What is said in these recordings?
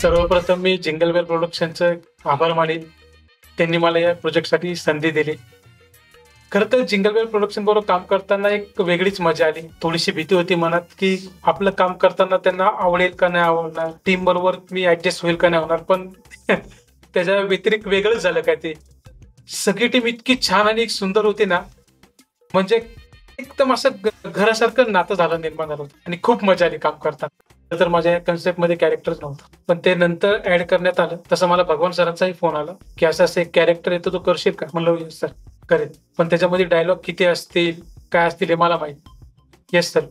सर्वप्रथम मी jingle bell प्रोडक्शनचं आभार मानेन. त्यांनी मला या प्रोजेक्टसाठी संधी दिली. खरं तर जिंगल बेल प्रोडक्शन बरोबर काम करताना एक वेगळीच मजा आली. थोडीशी भीती होती मनात की आपलं काम करताना त्यांना आवडेल का नाही आवडणार, टीम बरोबर मी ऍडजस्ट होईल का नाही होणार. पण त्याच्या व्यतिरिक्त वेगळंच झालं काय ते. सगळी टीम इतकी छान आणि सुंदर होती ना, म्हणजे एकदम असं घरासारखं नातं झालं, निर्माण झालं होतं आणि खूप मजा आली काम करताना. तर माझ्या कन्सेप्टमध्ये कॅरेक्टरच नव्हतं, पण ते नंतर ऍड करण्यात आलं. तसं मला भगवान सरांचाही फोन आला की असं असं एक कॅरेक्टर येतो, तो करशील का? म्हणलं येस सर करेल, पण त्याच्यामध्ये डायलॉग किती असतील काय असतील हे मला माहिती. येस सर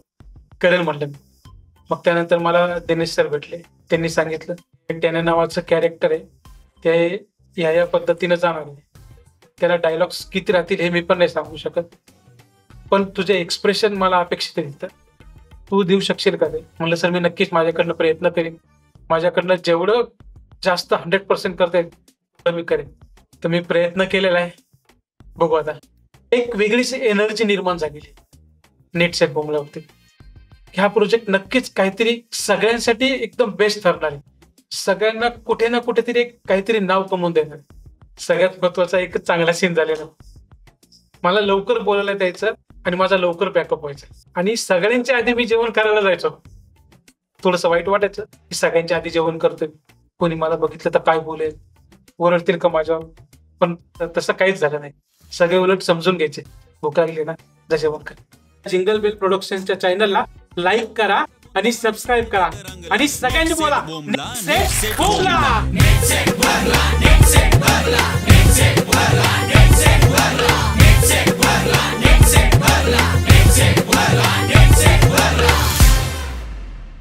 करेल म्हणलं मी. मग त्यानंतर मला दिनेश सर भेटले. त्यांनी सांगितलं त्याने नावाचं कॅरेक्टर आहे, ते या पद्धतीनं जाणार आहे. त्याला डायलॉग्स किती राहतील हे मी पण नाही सांगू शकत, पण तुझे एक्सप्रेशन मला अपेक्षित आहे, तू देऊ शकशील का ते? म्हणलं सर मी नक्कीच माझ्याकडनं प्रयत्न करेन. माझ्याकडनं जेवढं जास्त 100% करता येईल तेवढं मी करेन. तर मी प्रयत्न केलेला आहे. बघू आता. एक वेगळीच एनर्जी निर्माण झालेली नेट सेट बोंबल्यावरती. हा प्रोजेक्ट नक्कीच काहीतरी सगळ्यांसाठी एकदम बेस्ट ठरणार आहे. सगळ्यांना कुठे ना कुठेतरी एक काहीतरी नाव कमवून देणार. सगळ्यात महत्वाचा एक चांगला सीन झालेला. मला लवकर बोलायला द्यायचं आणि माझा लवकर बॅकअप व्हायचा. आणि सगळ्यांच्या आधी मी जेवण करायला जायचो. थोडंसं वाईट वाटायचं की सगळ्यांच्या आधी जेवण करतोय, कोणी मला बघितलं तर काय बोलेल, ओरडतील का माझ्यावर. पण तसं काहीच झालं नाही. सगळे उलट समजून घ्यायचे, भूक लागली ना जा जेवण कर. जिंगल बेल प्रोडक्शनच्या चॅनलला लाईक करा आणि सबस्क्राईब करा आणि सगळ्यांनी बोला नेट सेट बोला.